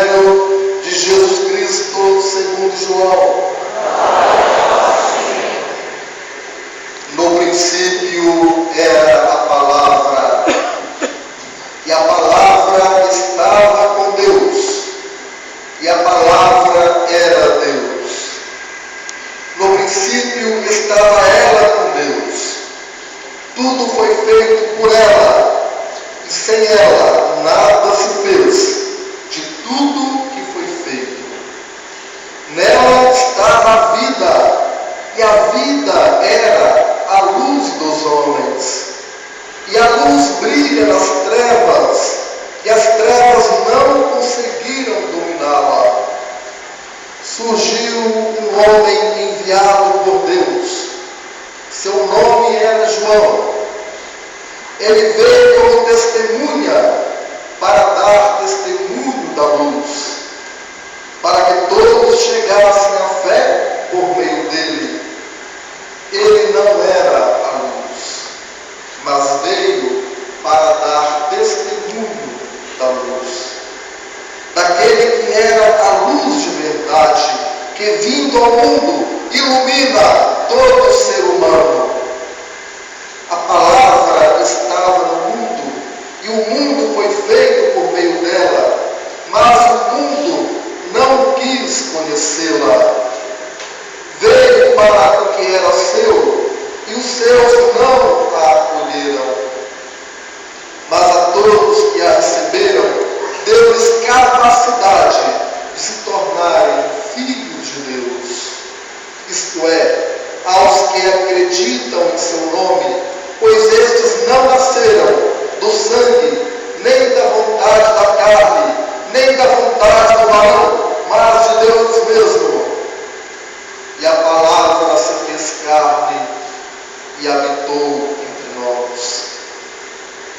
Evangelho de Jesus Cristo segundo João. No princípio era a palavra, e a palavra estava com Deus, e a palavra era Deus. No princípio estava ela com Deus. Tudo foi feito por ela, e sem ela nada se fez de tudo que foi feito. Nela estava a vida, e a vida era a luz dos homens. E a luz brilha nas trevas, e as trevas não conseguiram dominá-la. Surgiu um homem enviado por Deus. Seu nome era João. Ele veio como testemunha para dar testemunho da luz, para que todos chegassem à fé por meio dele. Ele não era a luz, mas veio para dar testemunho da luz, daquele que era a luz de verdade, que vindo ao mundo ilumina todo ser humano. A palavra estava no mundo, e o mundo foi feito por meio dela, mas o mundo não quis conhecê-la. Veio para o que era seu, e os seus não a acolheram. Mas a todos que a receberam, deu-lhes capacidade de se tornarem filhos de Deus. Isto é, aos que acreditam em seu nome, pois estes não nasceram do sangue, nem da vontade da carne, nem da vontade do varão, mas de Deus mesmo. E a palavra se fez carne e habitou entre nós.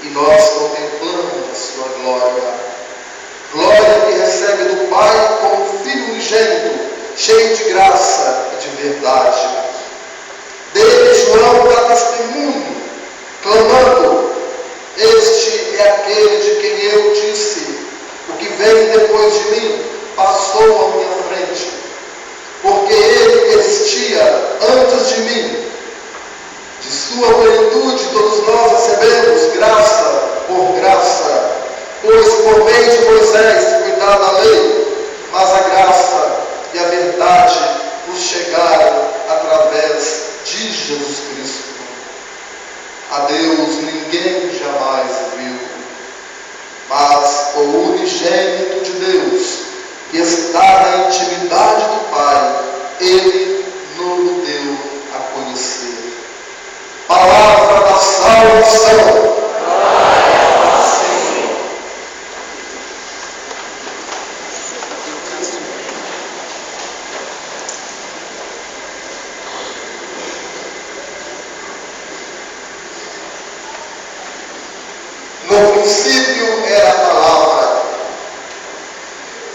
E nós contemplamos a sua glória. Glória que recebe do Pai como Filho unigênito, cheio de graça e de verdade. Dele João dá testemunho, clamando: este é aquele de quem eu disse, o que vem depois de mim passou à minha frente, porque ele existia antes de mim. De sua plenitude todos nós recebemos graça por graça, pois por meio de Moisés foi dada a lei, mas a graça e a verdade nos chegaram através de Jesus Cristo. A Deus ninguém jamais viu, mas o unigênito de Deus, que está na intimidade do Pai, Ele nos deu a conhecer. Palavra da salvação. Glória ao Senhor. No princípio era a palavra,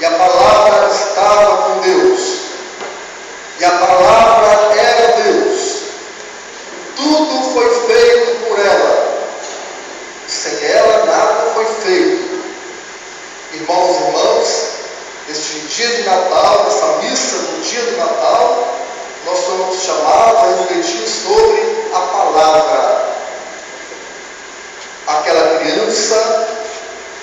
e a palavra estava com Deus, e a palavra era Deus. Tudo foi feito por ela, e sem ela nada foi feito. Irmãos e irmãs, este dia de Natal, essa missa no dia de Natal, nós somos chamados a refletir sobre a palavra. Aquela criança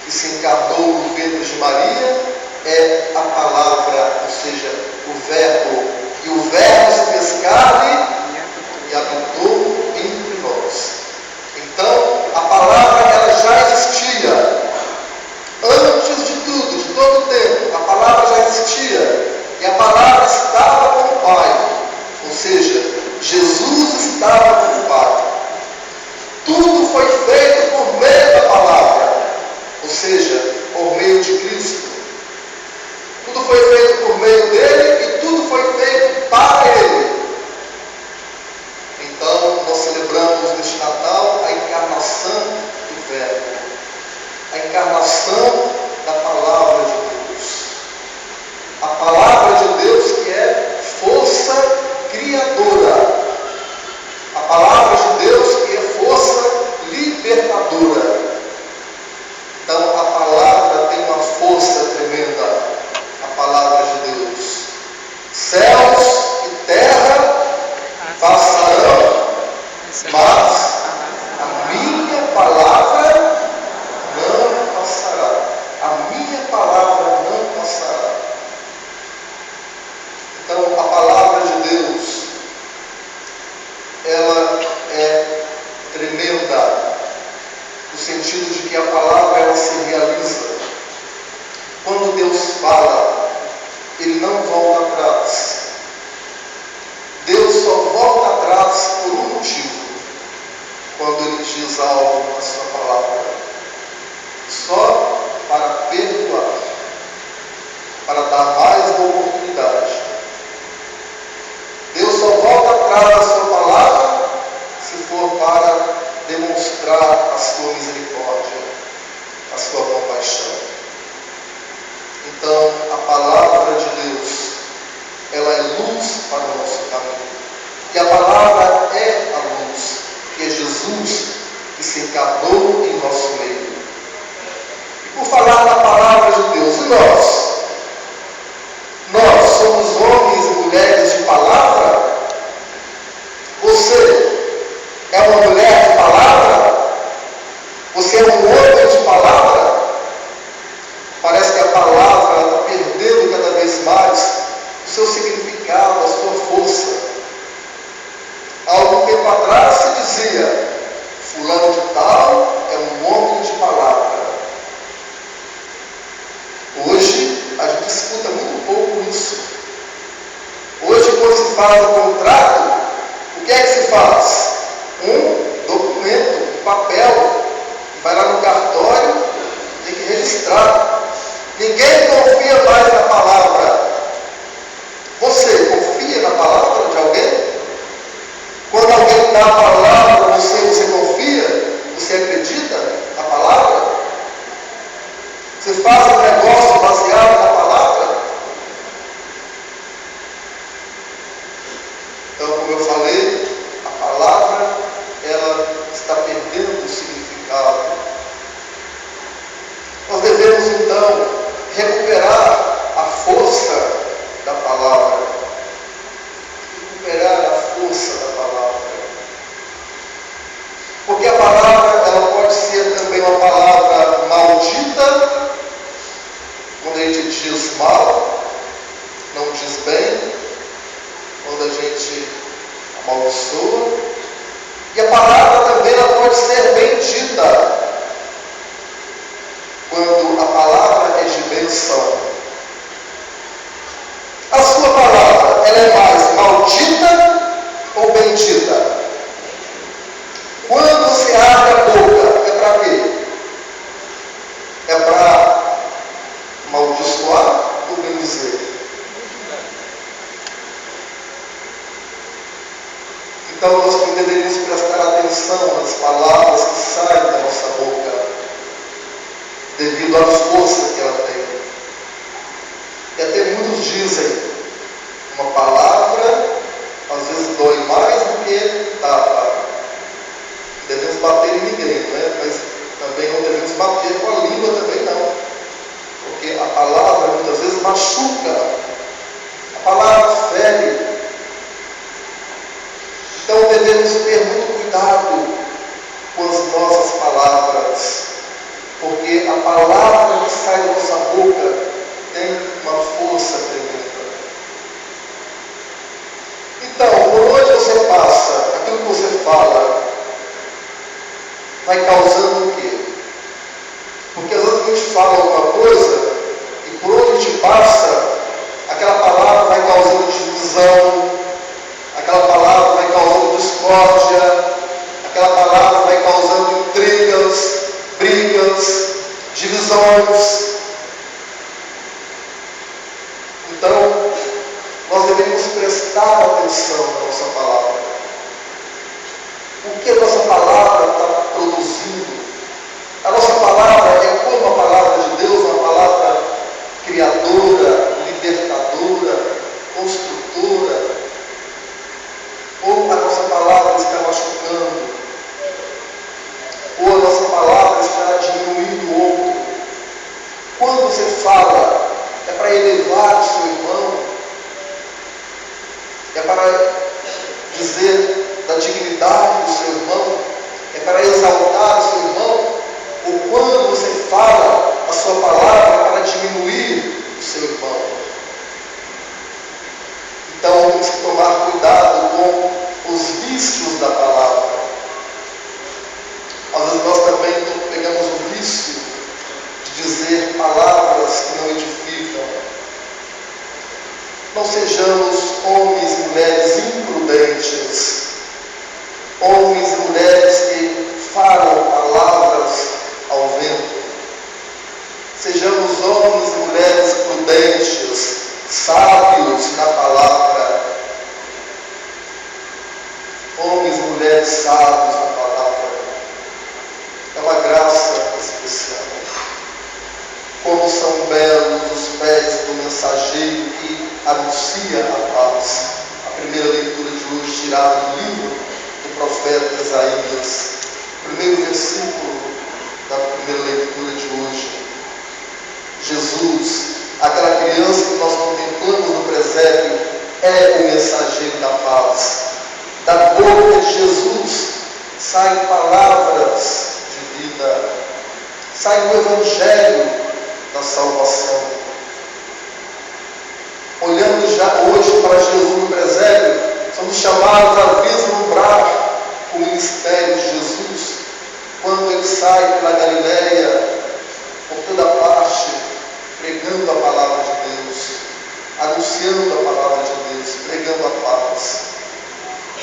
que se encarnou no ventre de Maria é a palavra, ou seja, o verbo. E o verbo se fez carne e habitou entre nós. Então, a palavra ela já existia. Antes de tudo, de todo o tempo, a palavra já existia. E a palavra estava com o Pai. Ou seja, Jesus estava com o Pai. Tudo foi feito por meio da palavra, ou seja, por meio de Cristo. Tudo foi feito por meio dele e tudo foi feito para ele. Então, nós celebramos neste Natal a encarnação do Verbo, a encarnação da palavra de Deus. A palavra de Deus que é força criadora. A palavra de Deus que é força libertadora. Então a palavra tem uma força tremenda. sentido de que a palavra ela se realiza. Quando Deus fala, Ele não volta atrás. Deus só volta atrás por um motivo. Quando Ele diz algo na sua palavra. Só para perdoar. Para dar mais uma oportunidade. Deus só volta atrás da sua palavra se for para demonstrar a sua misericórdia, a sua compaixão. Então, a palavra de Deus, ela é luz para o nosso caminho. E a palavra é a luz, que é Jesus que se encarnou em nosso meio. E por falar na palavra de Deus, e nós? Nós somos homens e mulheres de palavra? Você é uma mulher de palavra? Você é um homem de palavra? Parece que a palavra está perdendo cada vez mais o seu significado, a sua força. Há algum tempo atrás se dizia, fulano de tal é um homem de palavra. Hoje, a gente escuta muito pouco isso. Hoje, quando se faz um contrato, o que é que se faz? Um documento, um papel, vai lá no cartório, tem que registrar. Ninguém confia mais na palavra. Você confia na palavra de alguém? Quando alguém dá a palavra para você, você confia? Você acredita na palavra? Você faz um negócio baseado na palavra? Então, como eu falei, a palavra, ela está perdendo o significado. Nós devemos, então, recuperar a força da palavra. Recuperar a força da palavra. Porque a palavra, ela pode ser também uma palavra maldita, quando a gente diz mal, não diz bem, quando a gente amaldiçoa. E a palavra também ela pode ser bendita, quando a palavra é de bênção. A sua palavra, ela é mais maldita ou bendita? Quando você abre a boca, é para quê? É para amaldiçoar ou bendizer? Então nós deveríamos prestar atenção nas palavras que saem da nossa boca, devido à força que ela tem. E até muitos dizem, uma palavra às vezes dói mais do que tapa. Não devemos bater em ninguém, né? Mas também não devemos bater com a língua também não. Porque a palavra muitas vezes machuca. A palavra fere. Então devemos ter muito cuidado com as nossas palavras. Porque a palavra que sai da nossa boca tem uma força tremenda. Então, por onde você passa, aquilo que você fala, vai causando o quê? Porque às vezes a gente fala alguma coisa e por onde a gente passa, aquela palavra vai causando divisão, aquela palavra vai causando discórdia, aquela palavra vai causando intrigas, brigas, divisões. Então, nós devemos prestar atenção na nossa palavra. O que a nossa palavra está produzindo? A nossa palavra é como a palavra de Deus, uma palavra criadora, libertadora, construtora. Ou a nossa palavra está machucando? Ou a nossa palavra está diminuindo o outro? Não sejamos homens e mulheres imprudentes, homens e mulheres que falam palavras ao vento. Sejamos homens e mulheres prudentes, sábios na palavra. Homens e mulheres sábios na palavra. É uma graça especial. Como são belos os pés do mensageiro que anuncia a paz. A primeira leitura de hoje, tirada do livro do profeta Isaías. O primeiro versículo da primeira leitura de hoje. Jesus, aquela criança que nós contemplamos no presépio, é o mensageiro da paz. Da boca de Jesus saem palavras de vida, sai o evangelho da salvação. Olhando já hoje para Jesus no presépio, somos chamados a vislumbrar o ministério de Jesus, quando ele sai pela Galileia, por toda parte, pregando a palavra de Deus, anunciando a palavra de Deus, pregando a paz.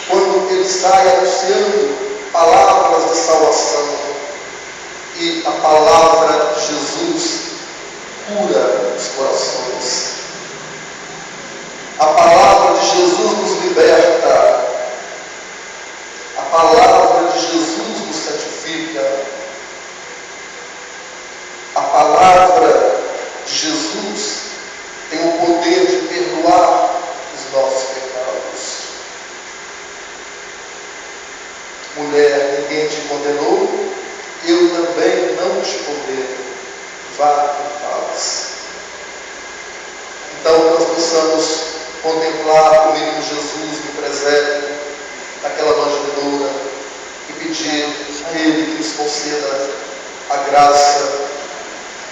Quando ele sai anunciando palavras de salvação, e a palavra de Jesus cura os corações. A palavra de Jesus nos liberta. A palavra de Jesus nos santifica. A palavra de Jesus tem o poder de perdoar os nossos pecados. Mulher, ninguém te condenou, eu também não te condeno. Vá em paz. Então, nós possamos contemplar o menino Jesus no presépio, naquela manjedoura, e pedir a Ele que nos conceda a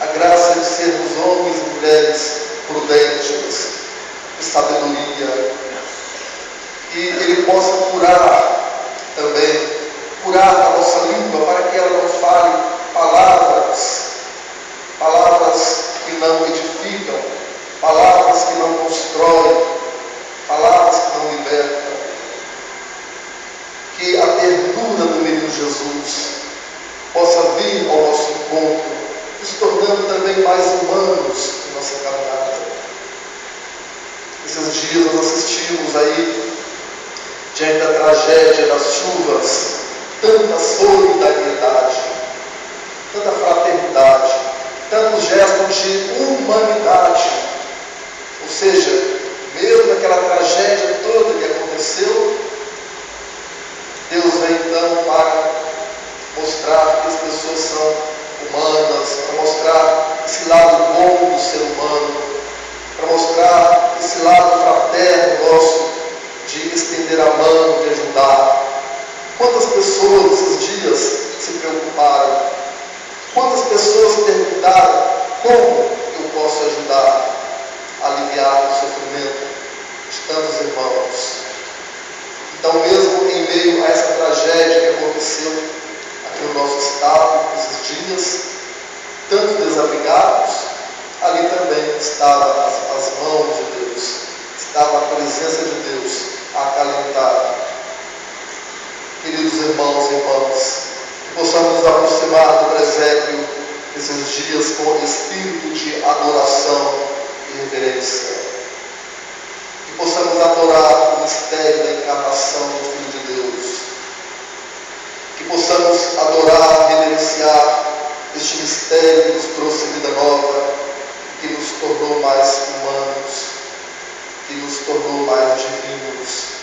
graça de sermos homens e mulheres prudentes, de sabedoria, que Ele possa curar também, curar a nossa língua, para que ela não fale palavras que não edificam, palavras que não constroem, palavras que não libertam. Que a ternura do menino Jesus possa vir ao nosso encontro, nos tornando também mais humanos em nossa caminhada. Esses dias nós assistimos aí, diante da tragédia das chuvas, tanta solidariedade, tanta fraternidade, tantos gestos de humanidade. Ou seja, mesmo naquela tragédia toda que aconteceu, Deus vem então para mostrar que as pessoas são humanas, para mostrar esse lado bom do ser humano, para mostrar esse lado fraterno nosso de estender a mão, de ajudar. Quantas pessoas esses dias se preocuparam? Quantas pessoas perguntaram como eu posso ajudar a aliviar o sofrimento de tantos irmãos? Então, mesmo em meio a essa tragédia que aconteceu aqui no nosso estado, esses dias, tantos desabrigados, ali também estavam as mãos de Deus, estava a presença de Deus a acalentar. Queridos irmãos e irmãs, que possamos nos aproximar do presépio esses dias com espírito de adoração e reverência. Que possamos adorar o mistério da encarnação do Filho de Deus. Que possamos adorar, reverenciar este mistério que nos trouxe vida nova, que nos tornou mais humanos, que nos tornou mais divinos.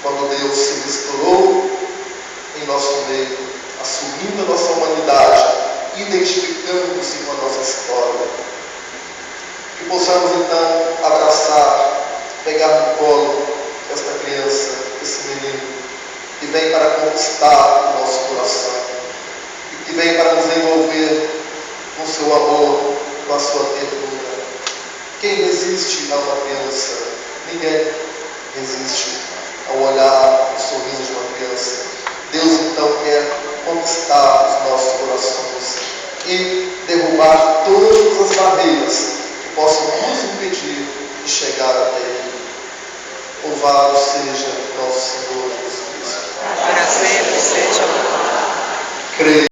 Quando Deus se misturou em nosso meio, assumindo a nossa humanidade, identificando-se com a nossa história. Que possamos então abraçar, pegar no colo esta criança, esse menino, que vem para conquistar o nosso coração, e que vem para nos envolver com seu amor, com a sua ternura. Quem resiste a uma criança? Ninguém resiste ao olhar, ao sorriso de uma criança. Deus então quer conquistar os nossos corações e derrubar todas as barreiras que possam nos impedir de chegar chegar até Ele. Louvado seja nosso Senhor Jesus Cristo. Para sempre seja louvado. Creio